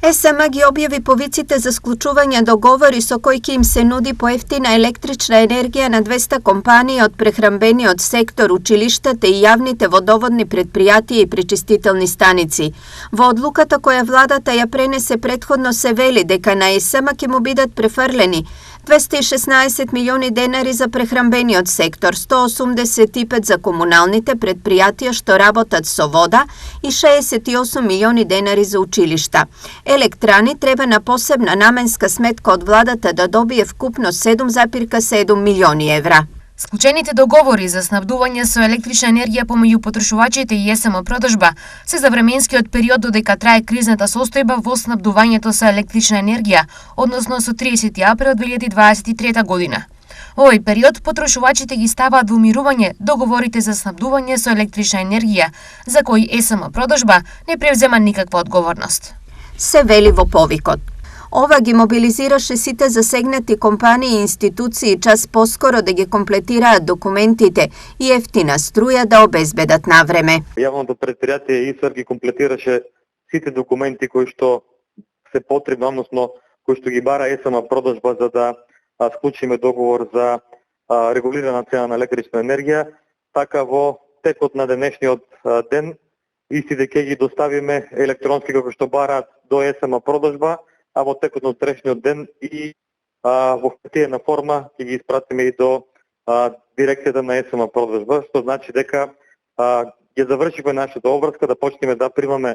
ЕСМ ги објави повиците за склучување договори со кои ќе им се нуди поевтина електрична енергија на 200 компании од прехранбениот сектор, училиштата и јавните водоводни предпријатија и пречистителни станици. Во одлуката која владата ја пренесе претходно се вели дека на ЕСМ ќе му бидат префрлени 216 милиони денари за прехранбениот сектор, 185 за комуналните предпријатија што работат со вода и 68 милиони денари за училишта. Електрани треба на посебна наменска сметка од владата да добие вкупно 7,7 милиони евра. Склучените договори за снабдување со електрична енергија помеѓу потрошувачите и ЕСМ продажба се за временскиот период додека трае кризната состојба во снабдувањето со електрична енергија, односно со 30 април 2023 година. Во овој период потрошувачите ги ставаат во умирување договорите за снабдување со електрична енергија, за кои ЕСМ продажба не превзема никаква одговорност. Се вели во повикот. Ова ги мобилизираше сите засегнати компании и институции час поскоро да ги комплетираат документите и ефтина струја да обезбедат на време. Јавното предпријатие ИСР ги комплетираше сите документи кои што се потребни, односно кои што ги бара ЕСМ продажба за да склучиме договор за регулирана цена на електрична енергија, така во текот на денешниот ден истите ќе ги доставиме електронски како што бараат до ЕСМ продажба, а во текот на утрешниот ден и во хартиена форма ќе ги испратиме и до дирекцијата на ЕСМ продажба, што значи дека ќе завршиме нашата обврска да почнеме да примаме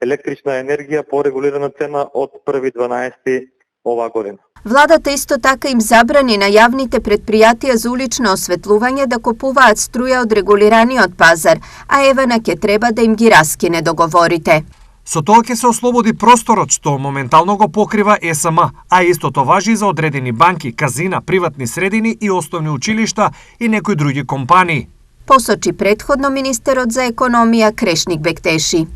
електрична енергија по регулирана цена од 1.12. оваа година. Владата исто така им забрани на јавните предпријатија за улично осветлување да купуваат струја од регулираниот пазар, а Евана ќе треба да им ги раскине договорите. Со тоа ќе се ослободи просторот што моментално го покрива ЕСМ, а истото важи за одредени банки, казина, приватни средини и основни училишта и некои други компании. Посочи претходно министерот за економија Крешник Бектеши.